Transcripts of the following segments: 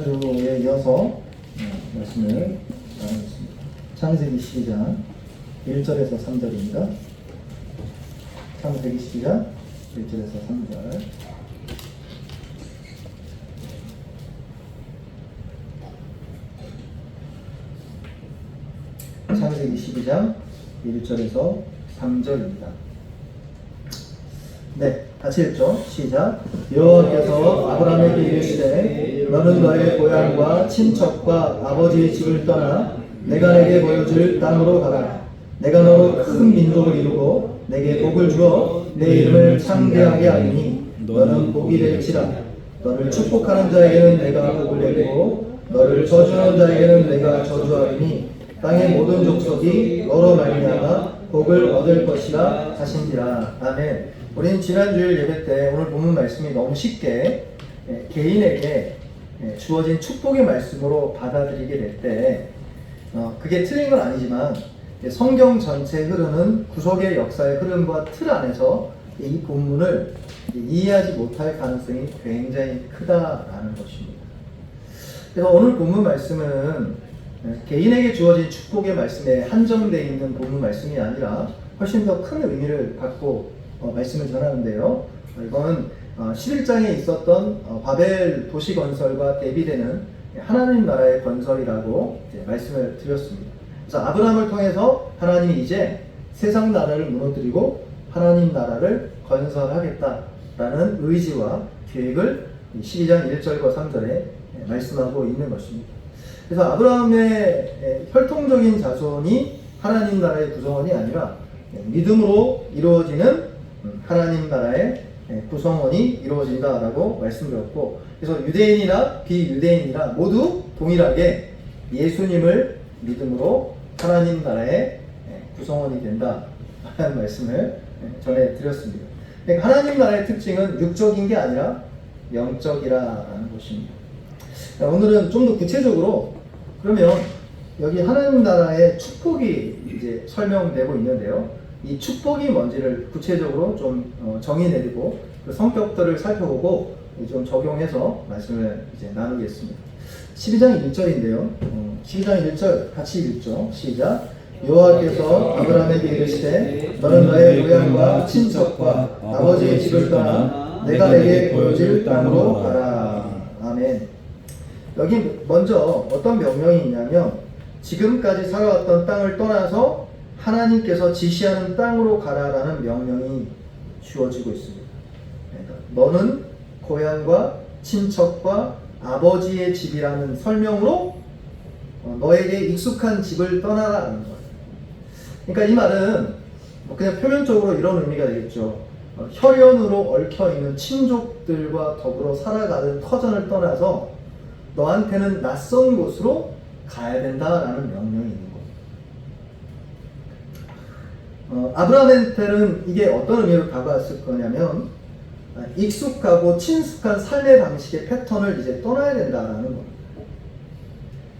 지난주에 이어서 말씀을 나누겠습니다. 창세기 12장 1절에서 3절입니다. 창세기 12장 1절에서 3절. 창세기 12장 1절에서 3절입니다. 네, 같이 읽죠. 시작. 여호와께서 아브라함에게 이르시되 너는 너의 고향과 친척과 아버지의 집을 떠나 내가 내게 보여줄 땅으로 가라. 내가 너로 큰 민족을 이루고 내게 복을 주어 내 이름을 창대하게 하리니 너는 복이 될지라. 너를 축복하는 자에게는 내가 복을 내리고 너를 저주하는 자에게는 내가 저주하리니 땅의 모든 족속이 너로 말미암아 복을 얻을 것이라 하신지라. 아멘. 우리는 지난주일 예배 때 오늘 본문 말씀이 너무 쉽게 개인에게 주어진 축복의 말씀으로 받아들이게 될 때 그게 틀린 건 아니지만 성경 전체에 흐르는 구속의 역사의 흐름과 틀 안에서 이 본문을 이해하지 못할 가능성이 굉장히 크다라는 것입니다. 그래서 오늘 본문 말씀은 개인에게 주어진 축복의 말씀에 한정되어 있는 본문 말씀이 아니라 훨씬 더 큰 의미를 갖고 말씀을 전하는데요. 이건 11장에 있었던 바벨 도시 건설과 대비되는 하나님 나라의 건설이라고 말씀을 드렸습니다. 그래서 아브라함을 통해서 하나님이 이제 세상 나라를 무너뜨리고 하나님 나라를 건설하겠다라는 의지와 계획을 12장 1절과 3절에 말씀하고 있는 것입니다. 그래서 아브라함의 혈통적인 자손이 하나님 나라의 구성원이 아니라 믿음으로 이루어지는 하나님 나라의 구성원이 이루어진다라고 말씀드렸고, 그래서 유대인이나 비유대인이나 모두 동일하게 예수님을 믿음으로 하나님 나라의 구성원이 된다라는 말씀을 전해드렸습니다. 하나님 나라의 특징은 육적인 게 아니라 영적이라는 것입니다. 오늘은 좀 더 구체적으로 그러면 여기 하나님 나라의 축복이 이제 설명되고 있는데요. 이 축복이 뭔지를 구체적으로 좀 정의 내리고 그 성격들을 살펴보고 좀 적용해서 말씀을 이제 나누겠습니다. 12장 1절인데요. 12장 1절 같이 읽죠. 시작. 여호와께서 아브라함에게 이르시되 너는 너의 고향과 친척과 아버지의 집을 떠나 내가 내게 보여줄 땅으로 가라. 아멘. 여기 먼저 어떤 명령이 있냐면 지금까지 살아왔던 땅을 떠나서 하나님께서 지시하는 땅으로 가라라는 명령이 주어지고 있습니다. 그러니까 너는 고향과 친척과 아버지의 집이라는 설명으로 너에게 익숙한 집을 떠나라는 거예요. 그러니까 이 말은 그냥 표면적으로 이런 의미가 되겠죠. 혈연으로 얽혀있는 친족들과 더불어 살아가는 터전을 떠나서 너한테는 낯선 곳으로 가야 된다라는 명령이 있는 거예요. 아브라함한테는 이게 어떤 의미로 다가왔을 거냐면 익숙하고 친숙한 삶의 방식의 패턴을 이제 떠나야 된다라는 겁니다.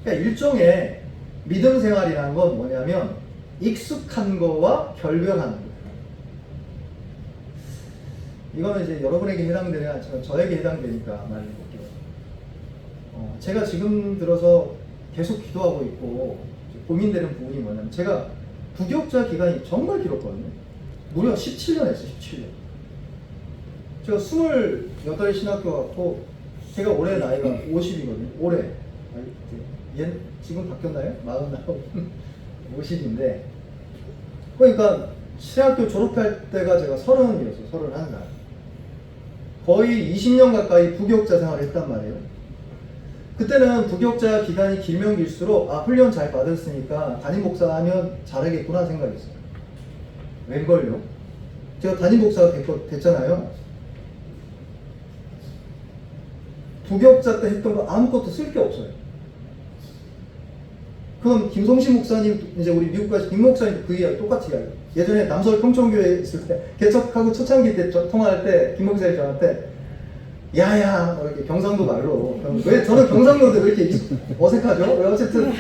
그러니까 일종의 믿음 생활이라는 건 뭐냐면 익숙한 거와 결별하는 거예요. 이거는 이제 여러분에게 해당되지 않지만 저에게 해당되니까 말해볼게요. 제가 지금 들어서 계속 기도하고 있고 고민되는 부분이 뭐냐면 제가 부교육자 기간이 정말 길었거든요. 무려 17년 했어요. 17년. 제가 28에 신학교 갔고 제가 올해 나이가 50이거든요. 올해. 지금 바뀌었나요? 49, 50인데 그러니까 신학교 졸업할 때가 제가 30이었어요. 31살. 거의 20년 가까이 부교육자 생활을 했단 말이에요. 그때는 부교육자 기간이 길면 길수록 훈련 잘 받았으니까 담임 목사 하면 잘하겠구나 생각했어요. 웬걸요? 제가 담임 목사가 됐잖아요. 부교육자 때 했던 거 아무것도 쓸 게 없어요. 그럼 김성신 목사님, 이제 우리 미국 가신 김 목사님도 그 이야기 똑같이 이야기. 예전에 남서울 평촌교회 있을 때 개척하고 초창기 때 통화할 때 김 목사님 저한테 야야 이렇게 경상도 말로 왜 저는 경상도인데 왜 이렇게 어색하죠? 왜 어쨌든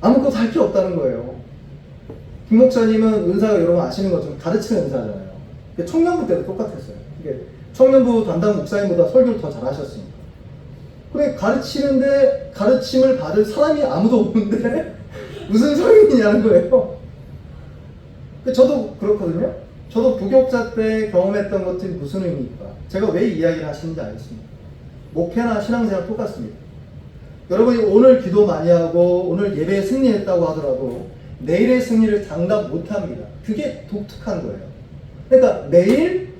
아무것도 할 게 없다는 거예요. 김 목사님은 은사가 여러분 아시는 것처럼 가르치는 은사잖아요. 청년부 때도 똑같았어요. 청년부 담당 목사님보다 설교를 더 잘하셨으니까. 그래, 가르치는데 가르침을 받을 사람이 아무도 없는데 무슨 소용이냐는 거예요. 저도 그렇거든요. 저도 부교육자 때 경험했던 것들이 무슨 의미일까? 제가 왜 이야기를 하시는지 알겠습니다. 목회나 신앙생활 똑같습니다. 여러분이 오늘 기도 많이 하고 오늘 예배에 승리했다고 하더라도 내일의 승리를 장담 못합니다. 그게 독특한 거예요. 그러니까 매일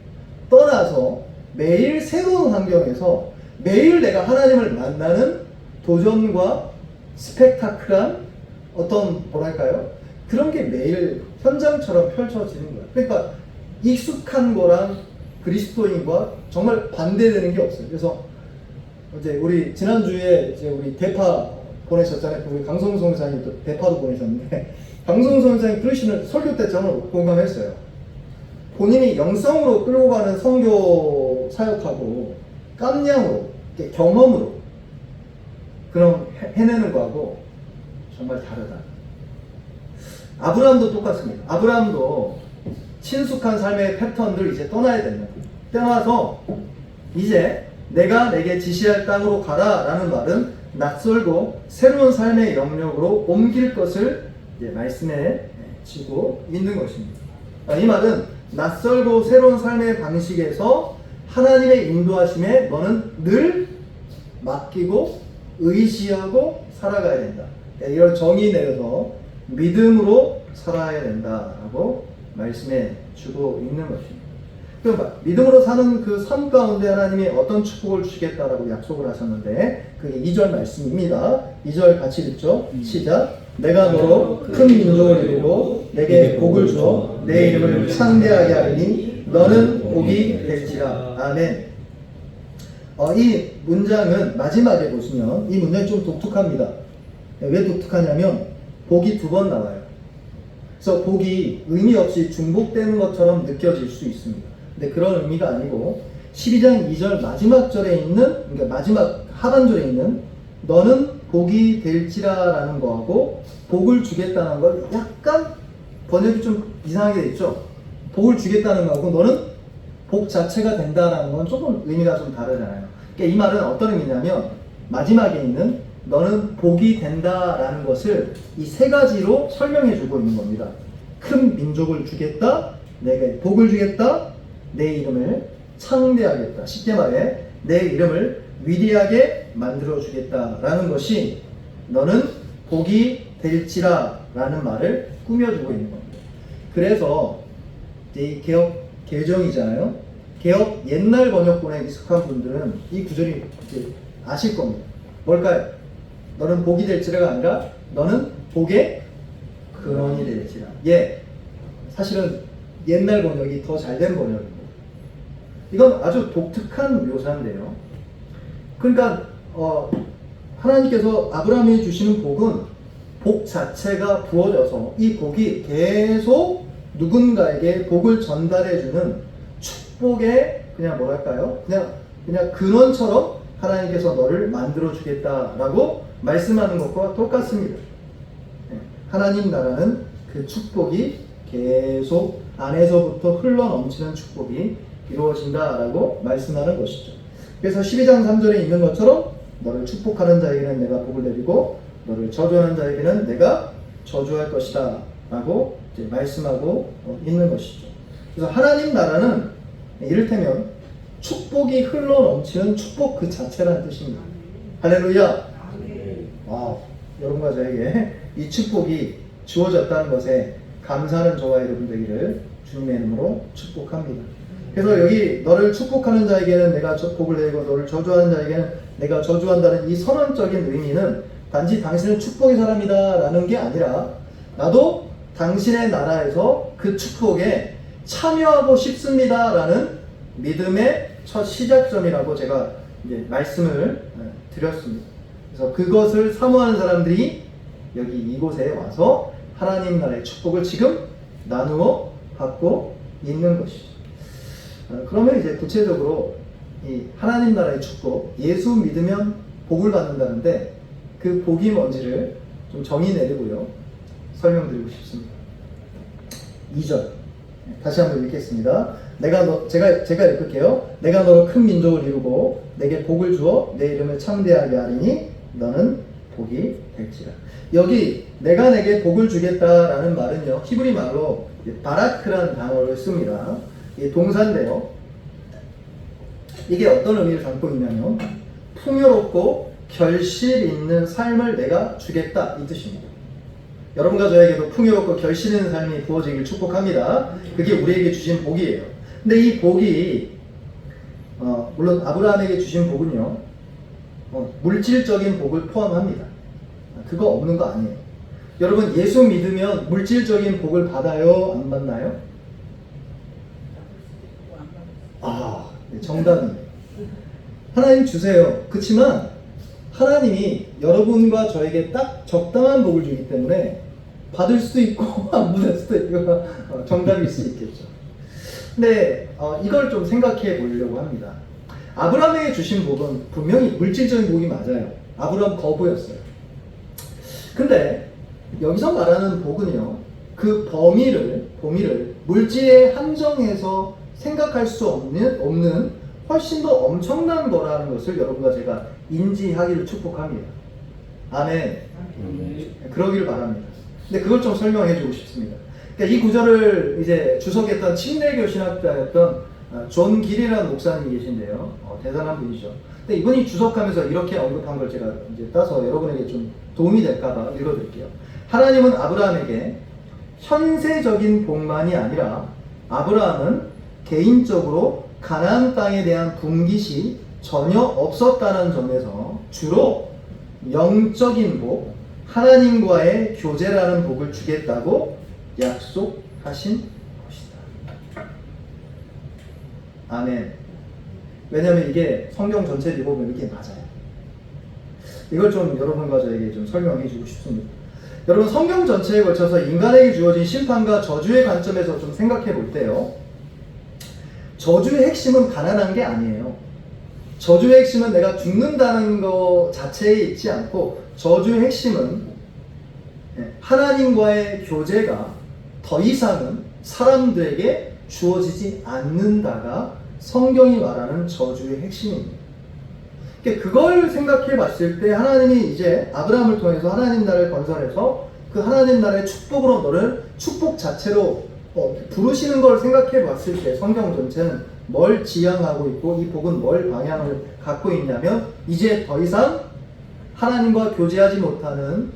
떠나서 매일 새로운 환경에서 매일 내가 하나님을 만나는 도전과 스펙타클한 어떤 뭐랄까요? 그런 게 매일 현장처럼 펼쳐지는 거예요. 그러니까 익숙한 거랑 그리스도인과 정말 반대되는 게 없어요. 그래서 이제 우리 지난주에 이제 우리 대파 보내셨잖아요. 우리 강성수 선생님 또 대파도 보내셨는데 강성수 선생님 그러시는 설교 때 저는 공감했어요. 본인이 영성으로 끌고 가는 선교 사역하고 깜냥으로 경험으로 그런 해내는 거하고 정말 다르다. 아브라함도 똑같습니다. 아브라함도 친숙한 삶의 패턴들 이제 떠나야 됩니다. 떠나서 이제 내가 내게 지시할 땅으로 가라 라는 말은 낯설고 새로운 삶의 영역으로 옮길 것을 이제 말씀해 주고 있는 것입니다. 이 말은 낯설고 새로운 삶의 방식에서 하나님의 인도하심에 너는 늘 맡기고 의지하고 살아가야 된다. 이런 정의 내려서 믿음으로 살아야 된다라고 말씀해 주고 있는 것입니다. 그럼 믿음으로 사는 그 삶 가운데 하나님이 어떤 축복을 주시겠다라고 약속을 하셨는데 그게 2절 말씀입니다. 2절 같이 읽죠. 시작. 내가 너로 큰 민족을 이루고 내게 복을 주어 내 이름을 창대하게 하리니 너는 복이 될지라. 아멘. 이 문장은 마지막에 보시면 이 문장이 좀 독특합니다. 왜 독특하냐면 복이 2번 나와요. 그래서 복이 의미 없이 중복되는 것처럼 느껴질 수 있습니다. 근데 그런 의미가 아니고 12장 2절 마지막 절에 있는, 그러니까 마지막 하반절에 있는 너는 복이 될지라 라는 거하고 복을 주겠다는 걸 약간 번역이 좀 이상하게 돼 있죠. 복을 주겠다는 거하고 너는 복 자체가 된다라는 건 조금 의미가 좀 다르잖아요. 그러니까 이 말은 어떤 의미냐면 마지막에 있는 너는 복이 된다라는 것을 이 3가지로 설명해 주고 있는 겁니다. 큰 민족을 주겠다, 내게 복을 주겠다, 내 이름을 창대하겠다. 쉽게 말해 내 이름을 위대하게 만들어 주겠다라는 것이 너는 복이 될지라 라는 말을 꾸며주고 있는 겁니다. 그래서 이 개혁 개정이잖아요. 개혁 옛날 번역본에 익숙한 분들은 이 구절이 아실 겁니다. 뭘까요? 너는 복이 될지라가 아니라 너는 복의 근원이 될지라. 사실은 옛날 번역이 더 잘된 번역입니다. 이건 아주 독특한 묘사인데요. 그러니까 하나님께서 아브라함이 주시는 복은 복 자체가 부어져서 이 복이 계속 누군가에게 복을 전달해주는 축복의 그냥 뭐랄까요? 그냥 근원처럼 하나님께서 너를 만들어 주겠다라고 말씀하는 것과 똑같습니다. 하나님 나라는 그 축복이 계속 안에서부터 흘러 넘치는 축복이 이루어진다라고 말씀하는 것이죠. 그래서 12장 3절에 있는 것처럼 너를 축복하는 자에게는 내가 복을 내리고 너를 저주하는 자에게는 내가 저주할 것이다 라고 이제 말씀하고 있는 것이죠. 그래서 하나님 나라는 이를테면 축복이 흘러 넘치는 축복 그 자체라는 뜻입니다. 할렐루야. 여러분과 저에게 이 축복이 주어졌다는 것에 감사하는 저와 여러분 되기를 주님의 이름으로 축복합니다. 그래서 여기 너를 축복하는 자에게는 내가 복을 내리고 너를 저주하는 자에게는 내가 저주한다는 이 선언적인 의미는 단지 당신은 축복의 사람이다 라는 게 아니라 나도 당신의 나라에서 그 축복에 참여하고 싶습니다 라는 믿음의 첫 시작점이라고 제가 이제 말씀을 드렸습니다. 그래서 그것을 사모하는 사람들이 여기 이곳에 와서 하나님 나라의 축복을 지금 나누어 받고 있는 것이죠. 그러면 이제 구체적으로 이 하나님 나라의 축복, 예수 믿으면 복을 받는다는데 그 복이 뭔지를 좀 정의 내리고요. 설명드리고 싶습니다. 2절 다시 한번 읽겠습니다. 제가 읽을게요. 내가 너로 큰 민족을 이루고 내게 복을 주어 내 이름을 창대하게 하리니 너는 복이 될지라. 여기 내가 내게 복을 주겠다라는 말은요, 히브리 말로 바라크라는 단어를 씁니다. 이 동사인데요. 이게 어떤 의미를 담고 있냐면 풍요롭고 결실 있는 삶을 내가 주겠다 이 뜻입니다. 여러분과 저에게도 풍요롭고 결실 있는 삶이 부어지길 축복합니다. 그게 우리에게 주신 복이에요. 근데 이 복이 물론 아브라함에게 주신 복은요, 물질적인 복을 포함합니다. 그거 없는 거 아니에요. 여러분, 예수 믿으면 물질적인 복을 받아요? 안 받나요? 네, 정답이에요. 하나님 주세요. 그렇지만 하나님이 여러분과 저에게 딱 적당한 복을 주기 때문에 받을 수도 있고 안 받을 수도 있고 정답일 수 있겠죠. 근데 이걸 좀 생각해 보려고 합니다. 아브라함에게 주신 복은 분명히 물질적인 복이 맞아요. 아브라함 거부였어요. 근데 여기서 말하는 복은요, 그 범위를 물질에 한정해서 생각할 수 없는 훨씬 더 엄청난 거라는 것을 여러분과 제가 인지하기를 축복합니다. 아멘. 그러기를 바랍니다. 근데 그걸 좀 설명해 주고 싶습니다. 그러니까 이 구절을 이제 주석했던 침례교 신학자였던 존 길이라는 목사님이 계신데요. 대단한 분이죠. 근데 이분이 주석하면서 이렇게 언급한 걸 제가 이제 따서 여러분에게 좀 도움이 될까봐 읽어드릴게요. 하나님은 아브라함에게 현세적인 복만이 아니라 아브라함은 개인적으로 가나안 땅에 대한 분깃이 전혀 없었다는 점에서 주로 영적인 복, 하나님과의 교제라는 복을 주겠다고 약속하신 것이다. 아멘. 왜냐하면 이게 성경 전체를 읽어보면 이게 맞아요. 이걸 좀 여러분과 저에게 좀 설명해 주고 싶습니다. 여러분, 성경 전체에 걸쳐서 인간에게 주어진 심판과 저주의 관점에서 좀 생각해 볼 때요, 저주의 핵심은 가난한 게 아니에요. 저주의 핵심은 내가 죽는다는 것 자체에 있지 않고, 저주의 핵심은 하나님과의 교제가 더 이상은 사람들에게 주어지지 않는다가 성경이 말하는 저주의 핵심입니다. 그걸 생각해 봤을 때 하나님이 이제 아브라함을 통해서 하나님 나라를 건설해서 그 하나님 나라의 축복으로 너를 축복 자체로 부르시는 걸 생각해 봤을 때 성경 전체는 뭘 지향하고 있고 이 복은 뭘 방향을 갖고 있냐면, 이제 더 이상 하나님과 교제하지 못하는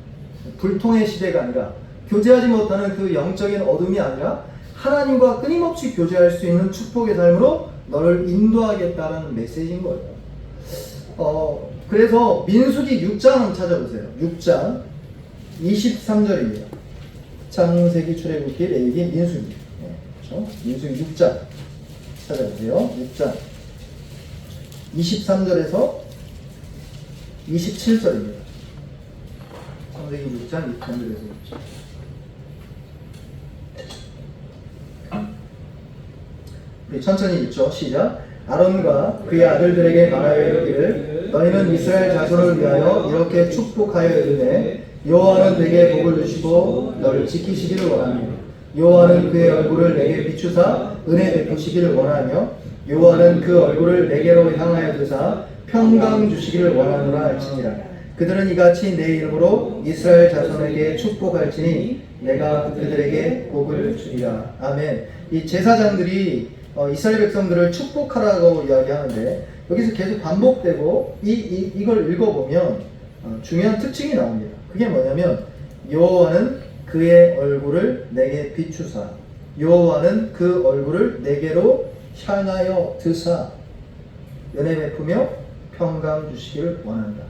불통의 시대가 아니라, 교제하지 못하는 그 영적인 어둠이 아니라 하나님과 끊임없이 교제할 수 있는 축복의 삶으로 너를 인도하겠다는 메시지인 거예요. 그래서 민수기 6장 한번 찾아보세요. 6장 23절입니다. 창세기, 출애굽기, 레위기, 민수기. 그렇죠? 민수기 6장 찾아보세요. 6장 23절에서 27절입니다. 창세기 6장 23절에서 27절. 우리 천천히 읽죠. 시작. 아론과 그의 아들들에게 말하여 이르기를, 너희는 이스라엘 자손을 위하여 이렇게 축복하여 이르되, 여호와는 내게 복을 주시고 너를 지키시기를 원하며, 여호와는 그의 얼굴을 내게 비추사 은혜 베푸시기를 원하며, 여호와는 그 얼굴을 내게로 향하여 드사 평강 주시기를 원하노라 할지니라. 그들은 이같이 내 이름으로 이스라엘 자손에게 축복할지니 내가 그들에게 복을 주리라. 아멘. 이 제사장들이 이스라엘 백성들을 축복하라고 이야기하는데, 여기서 계속 반복되고 이걸 읽어보면 중요한 특징이 나옵니다. 그게 뭐냐면, 여호와는 그의 얼굴을 내게 비추사, 여호와는 그 얼굴을 내게로 향하여 드사 은혜 베푸며 평강 주시기를 원한다.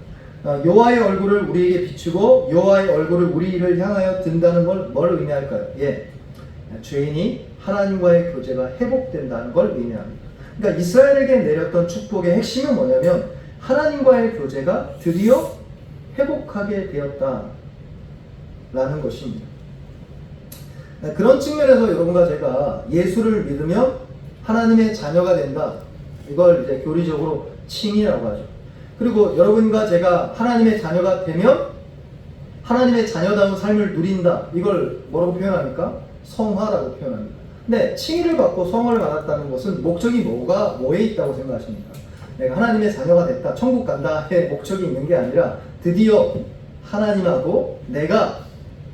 여호와의 얼굴을 우리에게 비추고 여호와의 얼굴을 우리를 향하여 든다는 걸 뭘 의미할까요? 죄인이 하나님과의 교제가 회복된다는 걸 의미합니다. 그러니까 이스라엘에게 내렸던 축복의 핵심은 뭐냐면, 하나님과의 교제가 드디어 회복하게 되었다라는 것입니다. 그런 측면에서 여러분과 제가 예수를 믿으면 하나님의 자녀가 된다, 이걸 이제 교리적으로 칭이라고 하죠. 그리고 여러분과 제가 하나님의 자녀가 되면 하나님의 자녀다운 삶을 누린다, 이걸 뭐라고 표현합니까? 성화라고 표현합니다. 근데 칭의를 받고 성을 받았다는 것은 목적이 뭐에 있다고 생각하십니까? 내가 하나님의 자녀가 됐다, 천국 간다의 목적이 있는 게 아니라 드디어 하나님하고 내가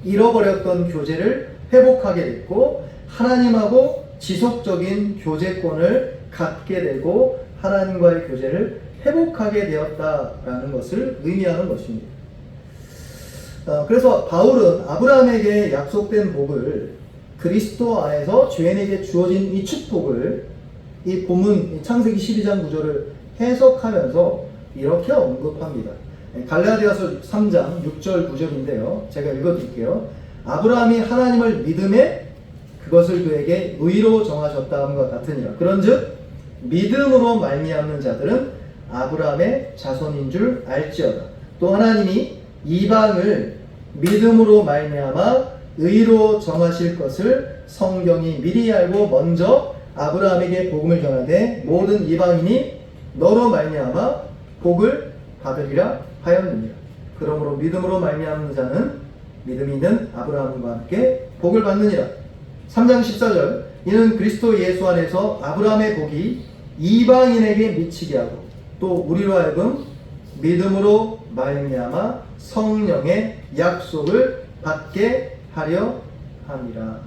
잃어버렸던 교제를 회복하게 됐고 하나님하고 지속적인 교제권을 갖게 되고 하나님과의 교제를 회복하게 되었다라는 것을 의미하는 것입니다. 그래서 바울은 아브라함에게 약속된 복을 그리스도 안에서 죄인에게 주어진 이 축복을 이 본문 창세기 12장 9절을 해석하면서 이렇게 언급합니다. 갈라디아서 3장 6절 9절인데요. 제가 읽어드릴게요. 아브라함이 하나님을 믿음에 그것을 그에게 의로 정하셨다 함과 같으니라. 그런즉 믿음으로 말미암는 자들은 아브라함의 자손인 줄 알지어다. 또 하나님이 이방을 믿음으로 말미암아 의로 정하실 것을 성경이 미리 알고 먼저 아브라함에게 복음을 전하되 모든 이방인이 너로 말미암아 복을 받으리라 하였느니라. 그러므로 믿음으로 말미암는 자는 믿음이 있는 아브라함과 함께 복을 받느니라. 3장 14절 이는 그리스도 예수 안에서 아브라함의 복이 이방인에게 미치게 하고 또 우리로 하여금 믿음으로 말미암아 성령의 약속을 받게 하려 함이라.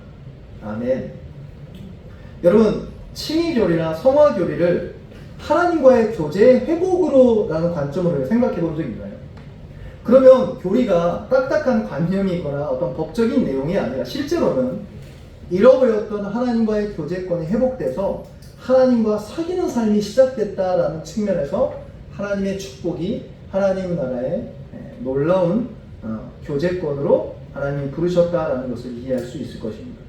아멘. 여러분, 칭의교리나 성화교리를 하나님과의 교제의 회복으로라는 관점으로 생각해 본 적이 있나요? 그러면 교리가 딱딱한 관념이 있거나 어떤 법적인 내용이 아니라 실제로는 잃어버렸던 하나님과의 교제권이 회복돼서 하나님과 사귀는 삶이 시작됐다라는 측면에서 하나님의 축복이 하나님 나라의 놀라운 교제권으로 하나님이 부르셨다라는 것을 이해할 수 있을 것입니다.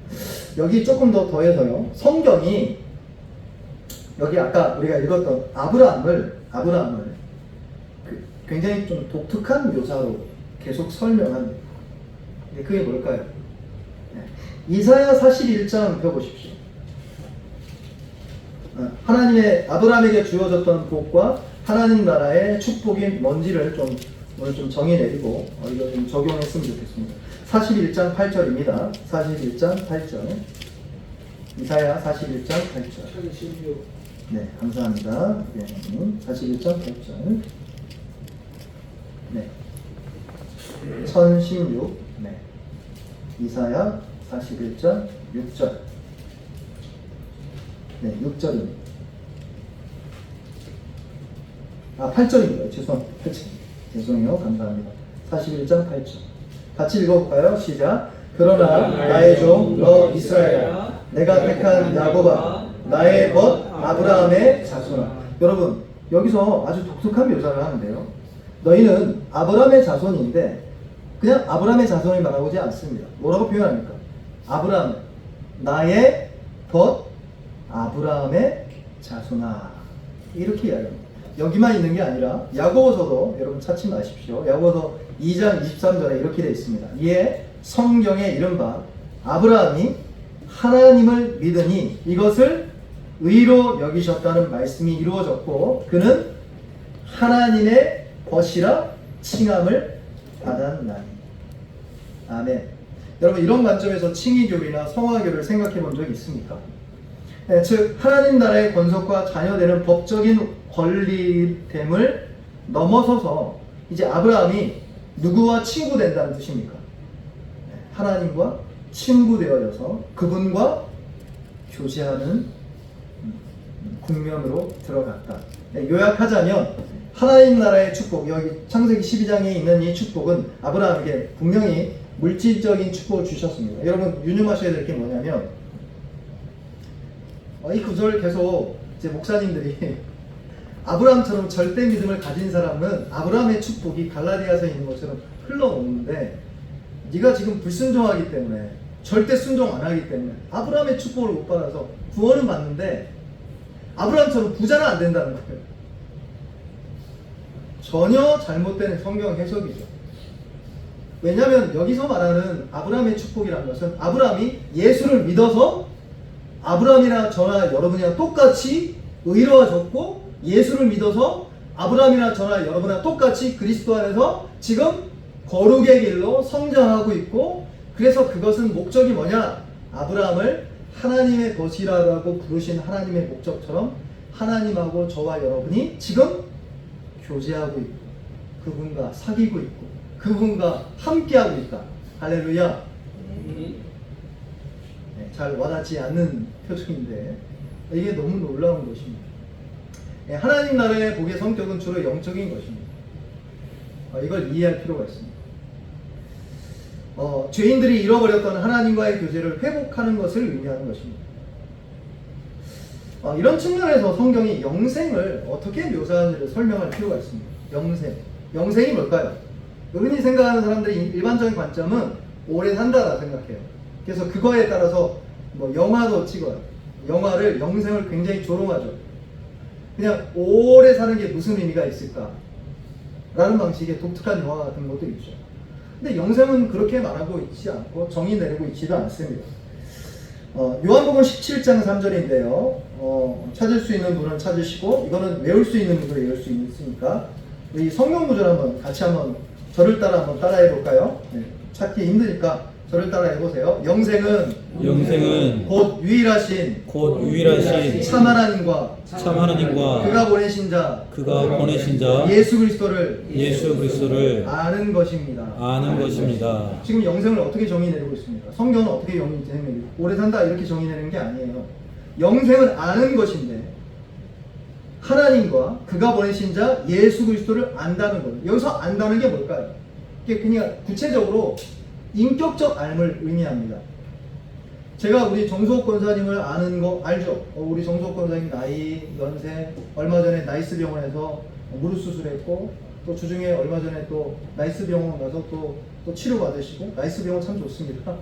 여기 조금 더 더해서요. 성경이 여기 아까 우리가 읽었던 아브라함을 굉장히 좀 독특한 묘사로 계속 설명합니다. 그게 뭘까요? 이사야 41장 펴보십시오. 하나님의 아브라함에게 주어졌던 복과 하나님 나라의 축복이 뭔지를 오늘 좀 정의 내리고 이거 좀 적용했으면 좋겠습니다. 41장 8절입니다. 41장 8절. 이사야 41장 8절. 네, 감사합니다. 41장 8절. 네. 1016. 네. 이사야 41장 6절. 네, 6절입니다. 8절입니다. 죄송해요. 감사합니다. 41장 8절. 같이 읽어볼까요? 시작. 그러나 나의 종 너 이스라엘아 내가 택한 야곱아 나의 벗 아브라함의 자손아. 여러분, 여기서 아주 독특한 묘사를 하는데요. 너희는 아브라함의 자손인데 그냥 아브라함의 자손을 말하지 않습니다. 뭐라고 표현합니까? 아브라함, 나의 벗 아브라함의 자손아. 이렇게 이야기합니다. 여기만 있는 게 아니라 야고보서도 여러분 찾지 마십시오. 야고보서 2장 23절에 이렇게 되어 있습니다. 이에 성경에 이른바 아브라함이 하나님을 믿으니 이것을 의로 여기셨다는 말씀이 이루어졌고 그는 하나님의 벗이라 칭함을 받았나니. 아멘. 여러분, 이런 관점에서 칭의교리나 성화교를 생각해 본 적이 있습니까? 즉 하나님 나라의 권속과 자녀되는 법적인 권리됨을 넘어서서 이제 아브라함이 누구와 친구 된다는 뜻입니까? 하나님과 친구 되어져서 그분과 교제하는 국면으로 들어갔다. 요약하자면 하나님 나라의 축복, 여기 창세기 12장에 있는 이 축복은 아브라함에게 분명히 물질적인 축복을 주셨습니다. 여러분 유념하셔야 될 게 뭐냐면 이 구절을 계속 이제 목사님들이 아브라함처럼 절대 믿음을 가진 사람은 아브라함의 축복이 갈라디아서에 있는 것처럼 흘러오는데 네가 지금 불순종하기 때문에 절대 순종 안 하기 때문에 아브라함의 축복을 못 받아서 구원은 받는데 아브라함처럼 부자는 안 된다는 거예요. 전혀 잘못된 성경 해석이죠. 왜냐하면 여기서 말하는 아브라함의 축복이라는 것은 아브라함이 예수를 믿어서 아브라함이나 저나 여러분이랑 똑같이 의로워졌고 예수를 믿어서 아브라함이나 저나 여러분이랑 똑같이 그리스도 안에서 지금 거룩의 길로 성장하고 있고 그래서 그것은 목적이 뭐냐? 아브라함을 하나님의 것이라고 부르신 하나님의 목적처럼 하나님하고 저와 여러분이 지금 교제하고 있고 그분과 사귀고 있고 그분과 함께하고 있다. 할렐루야. 네, 잘 와닿지 않는 표정인데 이게 너무 놀라운 것입니다. 하나님 나라의 복의 성격은 주로 영적인 것입니다. 이걸 이해할 필요가 있습니다. 죄인들이 잃어버렸던 하나님과의 교제를 회복하는 것을 의미하는 것입니다. 이런 측면에서 성경이 영생을 어떻게 묘사하는지를 설명할 필요가 있습니다. 영생이 뭘까요? 여러분이 생각하는 사람들의 일반적인 관점은 오래 산다라 생각해요. 그래서 그거에 따라서 뭐 영화도 찍어요. 영화를 영생을 굉장히 조롱하죠. 그냥 오래 사는 게 무슨 의미가 있을까? 라는 방식의 독특한 영화 같은 것도 있죠. 근데 영생은 그렇게 말하고 있지 않고 정의 내리고 있지도 않습니다. 요한복음 17장 3절인데요. 찾을 수 있는 분은 찾으시고 이거는 외울 수 있는 분은 외울 수 있으니까 이 성경 구절 한번 같이 한번 저를 따라 한번 따라해 볼까요? 네, 찾기 힘드니까 저를 따라 해보세요. 영생은 곧 유일하신 참 하나님과 그가 보내신 자 예수 그리스도를 아는 것입니다. 지금 영생을 어떻게 정의 내리고 있습니까? 성경은 어떻게 정의 내리고 오래 산다 이렇게 정의 내리는 게 아니에요. 영생은 아는 것인데 하나님과 그가 보내신 자 예수 그리스도를 안다는 거예요. 여기서 안다는 게 뭘까요? 이게 그냥 구체적으로 인격적 알을 의미합니다. 제가 우리 정수옥 권사님을 아는 거 알죠? 우리 정수옥 권사님 나이, 연세, 얼마 전에 나이스 병원에서 무릎 수술했고 또 주중에 얼마 전에 또 나이스 병원 가서 또 치료 받으시고 나이스 병원 참 좋습니다.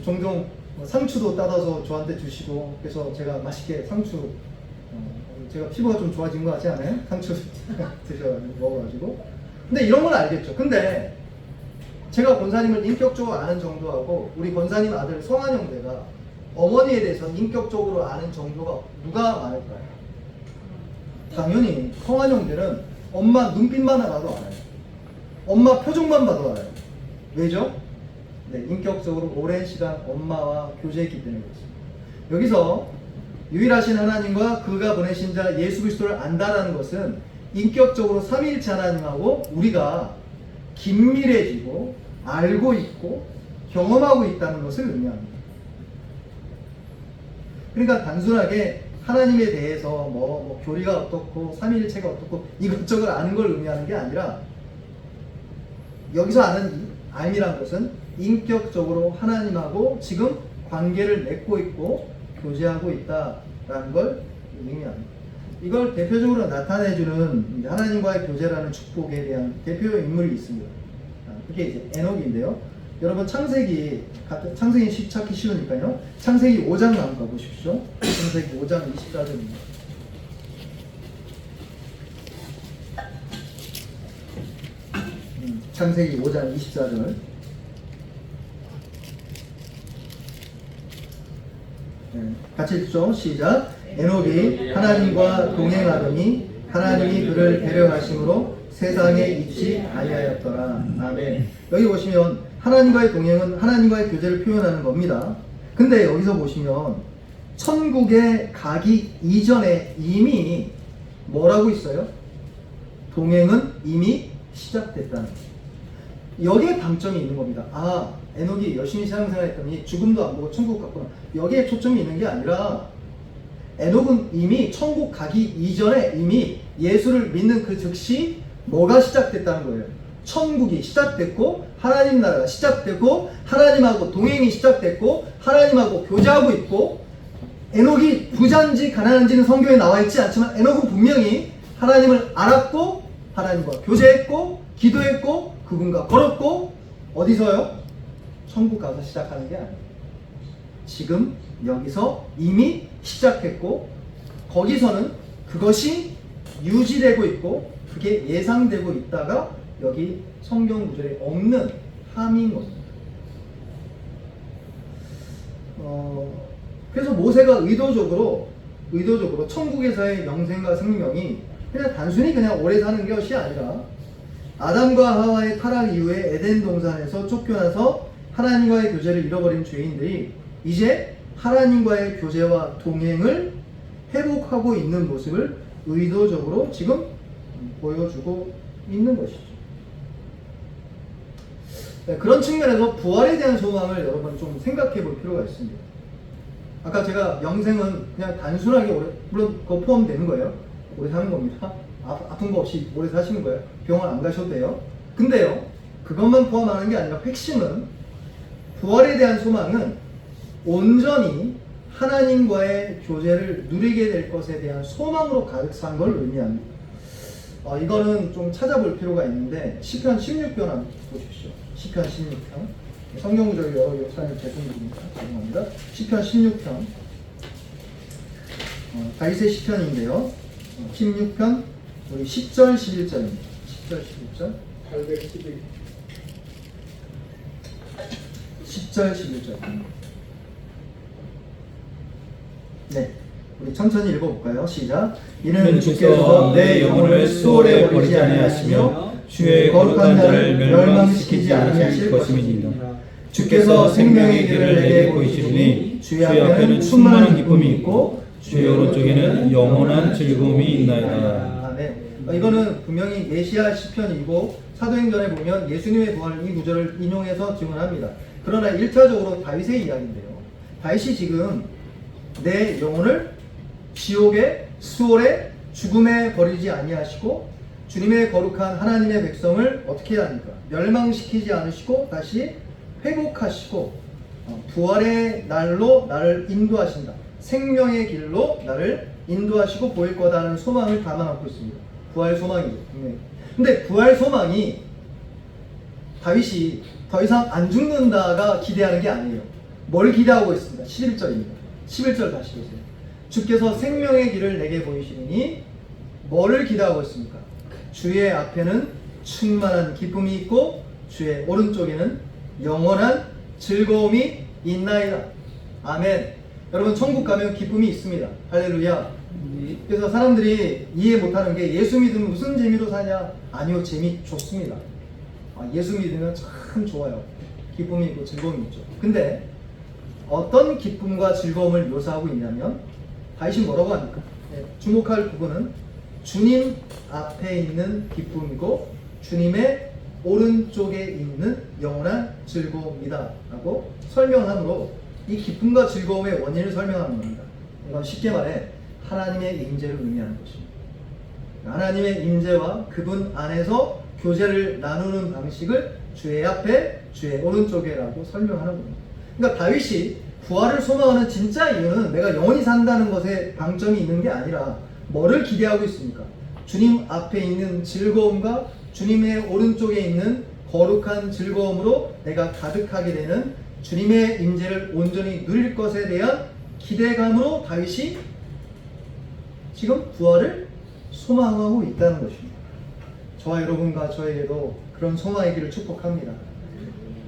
종종 상추도 따다서 저한테 주시고 그래서 제가 맛있게 상추 제가 피부가 좀 좋아진 것 같지 않아요? 상추 먹어가지고 근데 이런 건 알겠죠. 근데 제가 권사님을 인격적으로 아는 정도하고 우리 권사님 아들 성한 형제가 어머니에 대해서 인격적으로 아는 정도가 누가 많을까요? 당연히 성한 형제는 엄마 눈빛만 봐도 알아요. 엄마 표정만 봐도 알아요. 왜죠? 네, 인격적으로 오랜 시간 엄마와 교제했기 때문에 그렇습니다. 여기서 유일하신 하나님과 그가 보내신 자 예수 그리스도를 안다라는 것은 인격적으로 삼위일체 하나님하고 우리가 긴밀해지고 알고 있고 경험하고 있다는 것을 의미합니다. 그러니까 단순하게 하나님에 대해서 뭐 교리가 어떻고 삼위일체가 어떻고 이것저것 아는 걸 의미하는 게 아니라 여기서 아는 알미란 것은 인격적으로 하나님하고 지금 관계를 맺고 있고 교제하고 있다라는 걸 의미합니다. 이걸 대표적으로 나타내주는 하나님과의 교제라는 축복에 대한 대표 인물이 있습니다. 그게 이제 에녹인데요. 여러분 창세기 찾기 쉬우니까요. 창세기 5장 한번 가보십시오. 창세기 5장 24절입니다. 창세기 5장 24절. 같이 읽죠. 시작. 에녹이 하나님과 동행하더니 하나님이 그를 데려가심으로 세상에 있지 아니하였더라. 아멘. 여기 보시면 하나님과의 동행은 하나님과의 교제를 표현하는 겁니다. 근데 여기서 보시면 천국에 가기 이전에 이미 뭐라고 있어요? 동행은 이미 시작됐다는 거예요. 여기에 방점이 있는 겁니다. 아, 에녹이 열심히 신앙생활했더니 죽음도 안 보고 천국 갔구나. 여기에 초점이 있는 게 아니라 에녹은 이미 천국 가기 이전에 이미 예수를 믿는 그 즉시 뭐가 시작됐다는 거예요? 천국이 시작됐고 하나님 나라가 시작됐고 하나님하고 동행이 시작됐고 하나님하고 교제하고 있고 에녹이 부자인지 가난한지는 성경에 나와 있지 않지만 에녹은 분명히 하나님을 알았고 하나님과 교제했고 기도했고 그분과 걸었고 어디서요? 천국 가서 시작하는 게 아니에요. 지금 여기서 이미 시작했고 거기서는 그것이 유지되고 있고 그게 예상되고 있다가 여기 성경 구절에 없는 함인 겁니다. 그래서 모세가 의도적으로 천국에서의 영생과 생명이 그냥 단순히 그냥 오래 사는 것이 아니라 아담과 하와의 타락 이후에 에덴 동산에서 쫓겨나서 하나님과의 교제를 잃어버린 죄인들이 이제 하나님과의 교제와 동행을 회복하고 있는 모습을 의도적으로 지금 보여주고 있는 것이죠. 네, 그런 측면에서 부활에 대한 소망을 여러분 좀 생각해 볼 필요가 있습니다. 아까 제가 영생은 그냥 단순하게 물론 그거 포함되는 거예요. 오래 사는 겁니다. 아픈 거 없이 오래 사시는 거예요. 병원 안 가셔도 돼요. 근데요, 그것만 포함하는 게 아니라 핵심은 부활에 대한 소망은 온전히 하나님과의 교제를 누리게 될 것에 대한 소망으로 가득 찬 걸 의미합니다. 이거는 좀 찾아볼 필요가 있는데 시편 16편 한번 보십시오. 시편 16편 성경 구절 여러 역사님 제공드립니다. 죄송합니다. 시편 16편 다윗의 시편인데요. 16편 우리 10절 11절입니다. 10절 11절 811 10절 11절 네, 우리 천천히 읽어볼까요? 시작. 이는 주께서 내 영혼을 수월에 버리지 아니하시며 주의 거룩한 자를 멸망시키지 아니하실 것임이니라. 주께서 생명의 길을 내게 보이시리니 주의 앞에는 충만한 기쁨이 있고 주의 오른쪽에는 영원한 즐거움이 있나이다. 네. 이거는 분명히 메시아 시편이고 사도행전에 보면 예수님의 부활을 이 구절을 인용해서 증언합니다. 그러나 1차적으로 다윗의 이야기인데요. 다윗이 지금 내 영혼을 지옥의 수월에 죽음에 버리지 아니하시고 주님의 거룩한 하나님의 백성을 어떻게 해야 합니까? 멸망시키지 않으시고 다시 회복하시고 부활의 날로 나를 인도하신다. 생명의 길로 나를 인도하시고 보일 거다는 소망을 담아 갖고 있습니다. 부활 소망이죠. 근데 부활 소망이 다윗이 더 이상 안 죽는다가 기대하는 게 아니에요. 뭘 기대하고 있습니다. 11절입니다. 11절 다시 보세요. 주께서 생명의 길을 내게 보이시니 뭐를 기대하고 있습니까? 주의 앞에는 충만한 기쁨이 있고 주의 오른쪽에는 영원한 즐거움이 있나이다. 아멘. 여러분 천국 가면 기쁨이 있습니다. 할렐루야. 그래서 사람들이 이해 못하는 게 예수 믿으면 무슨 재미로 사냐? 아니요, 재미 좋습니다. 예수 믿으면 참 좋아요. 기쁨이 있고 즐거움이 있죠. 근데 어떤 기쁨과 즐거움을 묘사하고 있냐면 다윗이 뭐라고 합니까? 주목할 부분은 주님 앞에 있는 기쁨이고 주님의 오른쪽에 있는 영원한 즐거움이다 라고 설명함으로 이 기쁨과 즐거움의 원인을 설명하는 겁니다. 이건 쉽게 말해 하나님의 임재를 의미하는 것입니다. 하나님의 임재와 그분 안에서 교제를 나누는 방식을 주의 앞에 주의 오른쪽에라고 설명하는 겁니다. 그러니까 다윗이 부활을 소망하는 진짜 이유는 내가 영원히 산다는 것에 방점이 있는 게 아니라 뭐를 기대하고 있습니까? 주님 앞에 있는 즐거움과 주님의 오른쪽에 있는 거룩한 즐거움으로 내가 가득하게 되는 주님의 임재를 온전히 누릴 것에 대한 기대감으로 다윗이 지금 부활을 소망하고 있다는 것입니다. 저와 여러분과 저에게도 그런 소망이기를 축복합니다.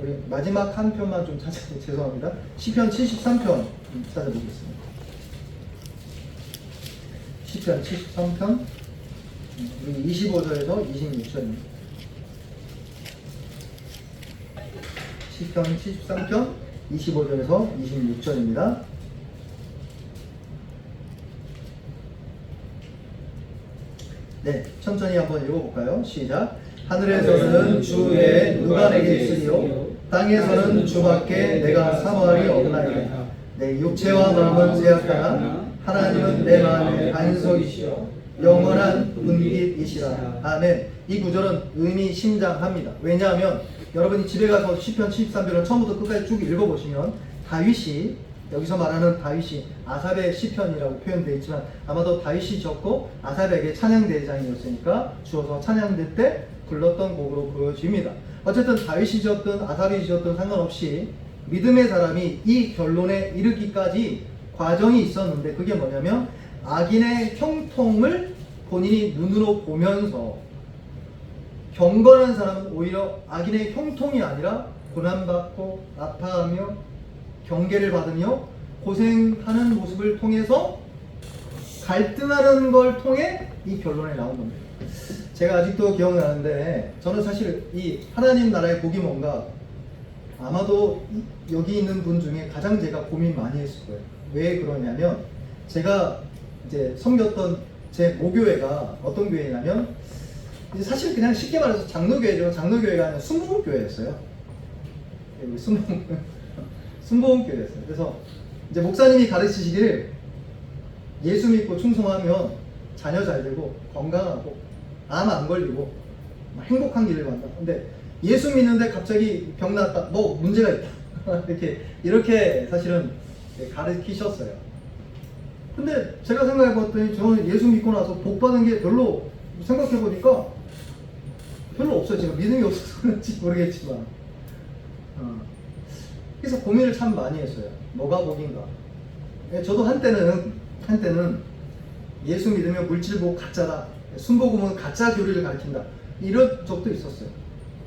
우리 마지막 한 편만 좀 찾아보세요. 죄송합니다. 시편 73편 찾아보겠습니다. 시편 73편 우리 25절에서 26절입니다. 시편 73편 25절에서 26절입니다. 네, 천천히 한번 읽어볼까요? 시작. 하늘에서는 주의 누가 내게 있으리요 땅에서는 주밖에 내가 사모하리 없나이다. 내 육체와 마음은 제약하나 하나님은 내 마음의 안석이시여 영원한 분깃이시라. 아멘. 이 구절은 의미심장합니다. 왜냐하면 여러분이 집에 가서 시편 73편을 처음부터 끝까지 쭉 읽어보시면 다윗이 여기서 말하는 다윗이 아삽의 시편이라고 표현되어 있지만 아마도 다윗이 적고 아삽에게 찬양대장이었으니까 주어서 찬양대 때 불렀던 곡으로 보여집니다. 어쨌든 다윗이 지었든 아삽이 지었든 상관없이 믿음의 사람이 이 결론에 이르기까지 과정이 있었는데 그게 뭐냐면 악인의 형통을 본인이 눈으로 보면서 경건한 사람은 오히려 악인의 형통이 아니라 고난받고 아파하며 경계를 받으며 고생하는 모습을 통해서 갈등하는 걸 통해 이 결론에 나온 겁니다. 제가 아직도 기억나는데 저는 사실 이 하나님 나라의 복이 뭔가 아마도 여기 있는 분 중에 가장 제가 고민 많이 했을 거예요. 왜 그러냐면 제가 이제 섬겼던 제 모교회가 어떤 교회냐면 이제 사실 그냥 쉽게 말해서 장로교회죠. 장로교회가 아니라 순복음교회였어요. 순복음교회였어요. 그래서 이제 목사님이 가르치시기를 예수 믿고 충성하면 자녀 잘 되고 건강하고 암 안 걸리고 행복한 길을 간다. 근데 예수 믿는데 갑자기 병 났다. 뭐 문제가 있다. 이렇게 사실은 가르치셨어요. 근데 제가 생각해 봤더니 저는 예수 믿고 나서 복 받은 게 별로 생각해 보니까 별로 없어요. 제가 믿음이 없어서 그런지 모르겠지만. 그래서 고민을 참 많이 했어요. 뭐가 복인가? 저도 한때는 예수 믿으면 물질복 가짜다. 순복음은 가짜 교리를 가르친다. 이런 적도 있었어요.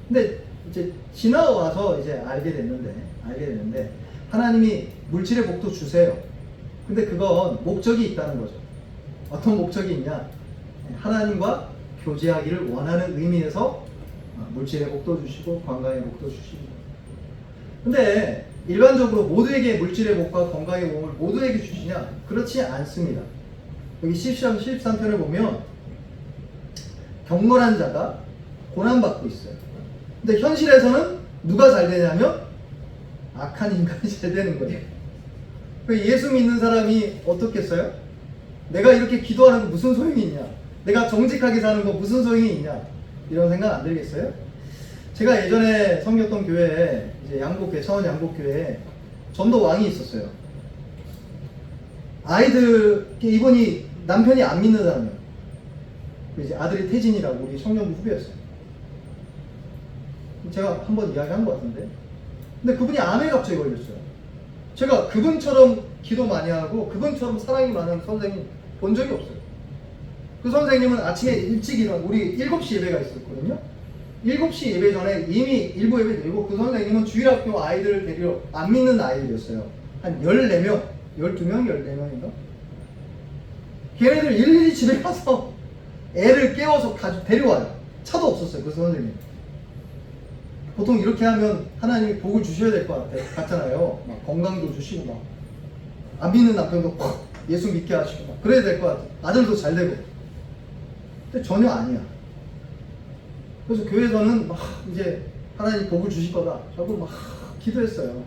근데 이제 지나와서 이제 알게 됐는데 하나님이 물질의 복도 주세요. 근데 그건 목적이 있다는 거죠. 어떤 목적이 있냐? 하나님과 교제하기를 원하는 의미에서 물질의 복도 주시고 건강의 복도 주시고. 근데 일반적으로 모두에게 물질의 복과 건강의 복을 모두에게 주시냐? 그렇지 않습니다. 여기 13, 13편을 보면 경건한 자가 고난받고 있어요. 근데 현실에서는 누가 잘 되냐면 악한 인간이 잘 되는 거예요. 예수 믿는 사람이 어떻겠어요? 내가 이렇게 기도하는 거 무슨 소용이 있냐? 내가 정직하게 사는 거 무슨 소용이 있냐? 이런 생각 안 들겠어요? 제가 예전에 섬겼던 교회에 이제 양복교회, 차원 양복교회에 전도 왕이 있었어요. 아이들, 이분이 남편이 안 믿는 사람이에요. 이제 아들이 태진이라고 우리 청년부 후배였어요. 제가 한번 이야기한 것 같은데. 근데 그분이 암에 갑자기 걸렸어요. 제가 그분처럼 기도 많이 하고 그분처럼 사랑이 많은 선생님 본 적이 없어요. 그 선생님은 아침에 일찍 일어나, 우리 7시 예배가 있었거든요. 7시 예배 전에 이미 일부 예배 드리고, 그 선생님은 주일학교 아이들을 데리러, 안 믿는 아이들이었어요. 한 14명, 12명, 14명인가? 걔네들 일일이 집에 가서 애를 깨워서 데려와요. 차도 없었어요, 그 선생님. 보통 이렇게 하면 하나님이 복을 주셔야 될 것 같잖아요. 막 건강도 주시고, 막 안 믿는 남편도 팍 예수 믿게 하시고, 막 그래야 될 것 같아요. 아들도 잘 되고. 근데 전혀 아니야. 그래서 교회에서는 막 이제 하나님 복을 주실 거다. 저도 막 기도했어요.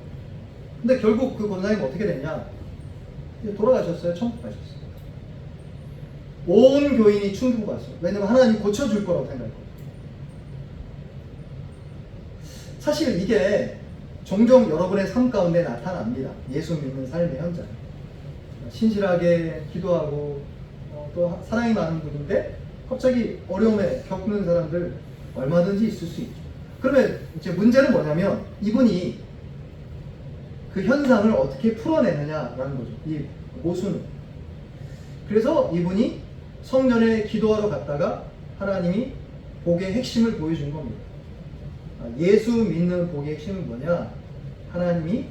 근데 결국 그 권사님 어떻게 됐냐? 이제 돌아가셨어요. 천국 가셨어요. 온 교인이 충격 받았어요. 왜냐면 하나님 고쳐줄 거라고 생각했거든요. 사실 이게 종종 여러분의 삶 가운데 나타납니다. 예수 믿는 삶의 현장. 신실하게 기도하고 또 사랑이 많은 분인데 갑자기 어려움에 겪는 사람들 얼마든지 있을 수 있죠. 그러면 이제 문제는 뭐냐면 이분이 그 현상을 어떻게 풀어내느냐라는 거죠. 이 모순. 그래서 이분이 성전에 기도하러 갔다가 하나님이 복의 핵심을 보여준 겁니다. 예수 믿는 복의 핵심은 뭐냐? 하나님이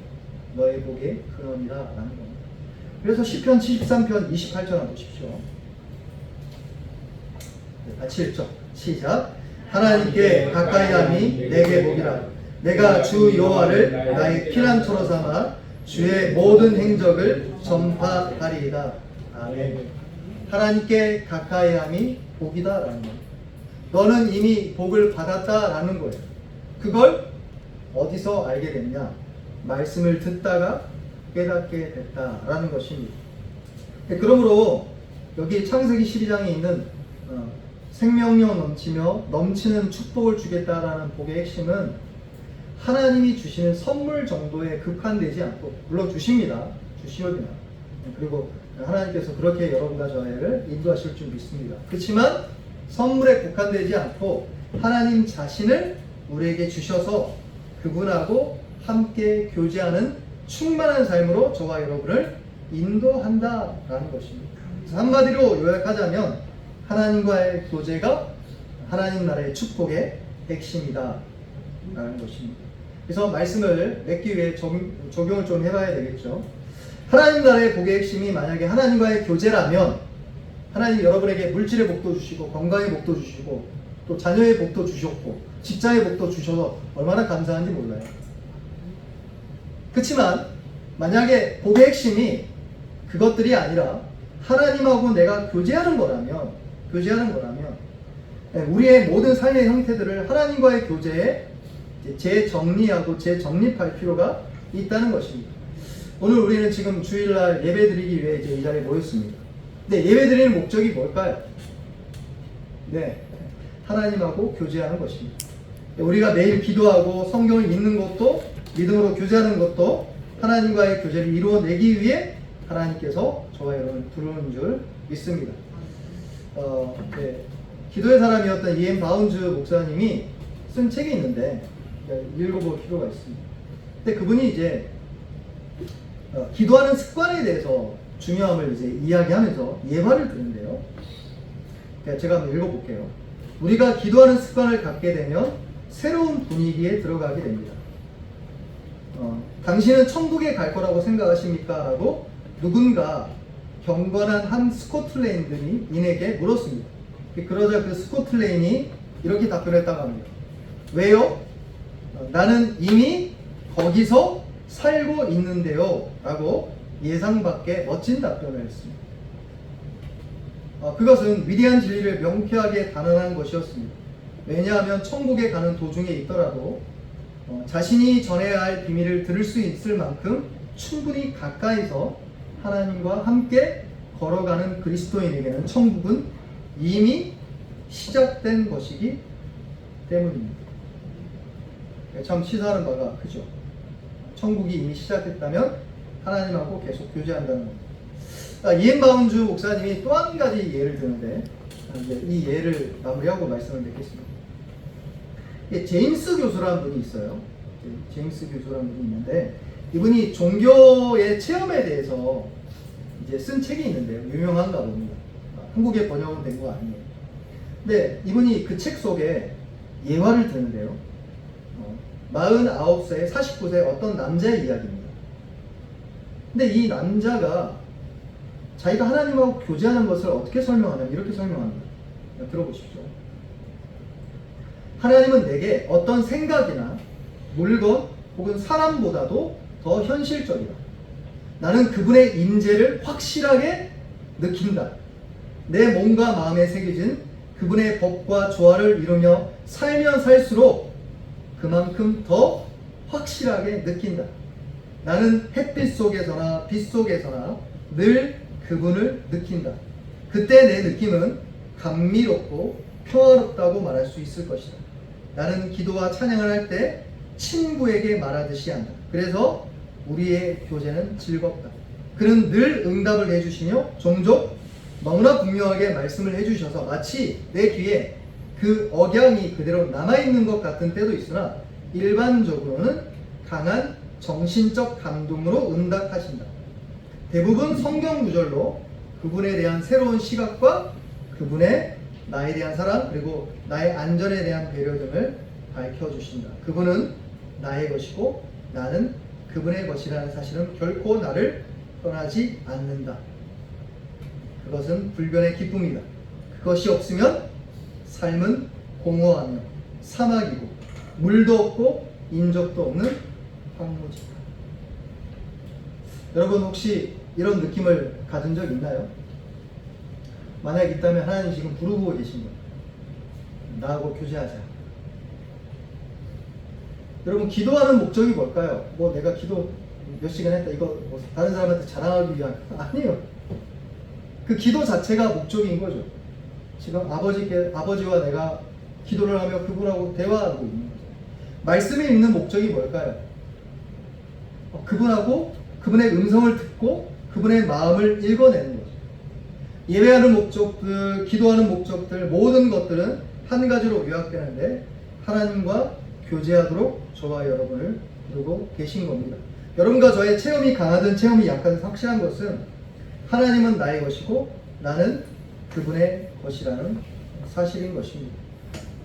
너의 복의 근원이다 라는 겁니다. 그래서 시편 73편 28절 한번 보십시오. 같이 읽죠. 시작. 하나님께 가까이함이 내게 복이라. 내가 주 여호와를 나의 피난처로 삼아 주의 모든 행적을 전파하리이다. 아멘. 하나님께 가까이함이 복이다라는 거예요. 너는 이미 복을 받았다라는 거예요. 그걸 어디서 알게 됐냐? 말씀을 듣다가 깨닫게 됐다라는 것입니다. 그러므로 여기 창세기 12장에 있는 생명력 넘치며 넘치는 축복을 주겠다라는 복의 핵심은 하나님이 주시는 선물 정도에 국한되지 않고, 물론 주십니다. 주시거든요. 그리고 하나님께서 그렇게 여러분과 저를 인도하실 줄 믿습니다. 그렇지만 선물에 국한되지 않고 하나님 자신을 우리에게 주셔서 그분하고 함께 교제하는 충만한 삶으로 저와 여러분을 인도한다라는 것입니다. 그래서 한마디로 요약하자면 하나님과의 교제가 하나님 나라의 축복의 핵심이다 라는 것입니다. 그래서 말씀을 맺기 위해 적용을 좀 해봐야 되겠죠. 하나님 나라의 복의 핵심이 만약에 하나님과의 교제라면 하나님이 여러분에게 물질의 복도 주시고 건강의 복도 주시고 또 자녀의 복도 주셨고 직장의 복도 주셔서 얼마나 감사한지 몰라요. 그렇지만 만약에 복의 핵심이 그것들이 아니라 하나님하고 내가 교제하는 거라면 우리의 모든 삶의 형태들을 하나님과의 교제에 재정리하고 재정립할 필요가 있다는 것입니다. 오늘 우리는 지금 주일날 예배드리기 위해 이제 이 자리에 모였습니다. 근데 예배드리는 목적이 뭘까요? 네, 하나님하고 교제하는 것입니다. 우리가 매일 기도하고 성경을 읽는 것도, 믿음으로 교제하는 것도 하나님과의 교제를 이루어내기 위해 하나님께서 저와 여러분을 부르는 줄 믿습니다. 기도의 사람이었던 E.M. 바운즈 목사님이 쓴 책이 있는데 읽어볼 필요가 있습니다. 근데 그분이 이제 기도하는 습관에 대해서 중요함을 이제 이야기하면서 예화를 드는데요. 제가 한번 읽어볼게요. 우리가 기도하는 습관을 갖게 되면 새로운 분위기에 들어가게 됩니다. 당신은 천국에 갈 거라고 생각하십니까? 라고 누군가 경건한 한 스코틀랜드인에게 물었습니다. 그러자 그 스코틀랜드인이 이렇게 답변했다고 합니다. 왜요? 나는 이미 거기서 살고 있는데요. 라고 예상 밖의 멋진 답변을 했습니다. 그것은 위대한 진리를 명쾌하게 단언한 것이었습니다. 왜냐하면 천국에 가는 도중에 있더라도 자신이 전해야 할 비밀을 들을 수 있을 만큼 충분히 가까이서 하나님과 함께 걸어가는 그리스도인에게는 천국은 이미 시작된 것이기 때문입니다. 참 시사하는 바가 크죠. 천국이 이미 시작됐다면 하나님하고 계속 교제한다는 겁니다. E.M. 바운즈 목사님이 또 한 가지 예를 드는데 이 예를 마무리하고 말씀을 맺겠습니다. 제임스 교수라는 분이 있어요. 제임스 교수라는 분이 있는데 이분이 종교의 체험에 대해서 이제 쓴 책이 있는데요. 유명한가 봅니다. 한국에 번역은 된 거 아니에요. 근데 이분이 그 책 속에 예화를 드는데요. 49세, 49세 어떤 남자의 이야기입니다. 근데 이 남자가 자기가 하나님하고 교제하는 것을 어떻게 설명하냐면 이렇게 설명합니다. 들어보십시오. 하나님은 내게 어떤 생각이나 물건 혹은 사람보다도 더 현실적이다. 나는 그분의 임재를 확실하게 느낀다. 내 몸과 마음에 새겨진 그분의 법과 조화를 이루며 살면 살수록 그만큼 더 확실하게 느낀다. 나는 햇빛 속에서나 빛 속에서나 늘 그분을 느낀다. 그때 내 느낌은 감미롭고 평화롭다고 말할 수 있을 것이다. 나는 기도와 찬양을 할 때 친구에게 말하듯이 한다. 그래서 우리의 교제는 즐겁다. 그는 늘 응답을 해주시며 종종 너무나 분명하게 말씀을 해주셔서 마치 내 귀에 그 억양이 그대로 남아있는 것 같은 때도 있으나 일반적으로는 강한 정신적 감동으로 응답하신다. 대부분 성경 구절로 그분에 대한 새로운 시각과 그분의 나에 대한 사랑 그리고 나의 안전에 대한 배려 등을 밝혀주신다. 그분은 나의 것이고 나는 그분의 것이라는 사실은 결코 나를 떠나지 않는다. 그것은 불변의 기쁨이다. 그것이 없으면 삶은 공허하며 사막이고 물도 없고 인적도 없는 황무지다. 여러분 혹시 이런 느낌을 가진 적 있나요? 만약 있다면 하나님 지금 부르고 계신 거예요. 나하고 교제하자. 여러분 기도하는 목적이 뭘까요? 뭐 내가 기도 몇 시간 했다 이거 뭐 다른 사람한테 자랑하기 위한 아니에요. 그 기도 자체가 목적인 거죠. 지금 아버지와 내가 기도를 하며 그분하고 대화하고 있는 거죠. 말씀에 있는 목적이 뭘까요? 그분하고 그분의 음성을 듣고 그분의 마음을 읽어내는 거죠. 예배하는 목적들, 기도하는 목적들 모든 것들은 한 가지로 요약되는데 하나님과 교제하도록 저와 여러분을 부르고 계신 겁니다. 여러분과 저의 체험이 강하든 체험이 약하든 확실한 것은 하나님은 나의 것이고 나는 그분의 것이라는 사실인 것입니다.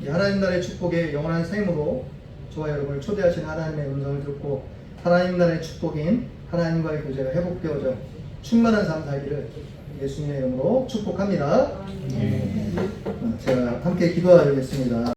이 하나님 나라의 축복의 영원한 생으로 저와 여러분을 초대하시는 하나님의 음성을 듣고 하나님 나라의 축복인 하나님과의 교제가 회복되어져 충만한 삶 살기를 예수님의 이름으로 축복합니다. 제가 함께 기도하겠습니다.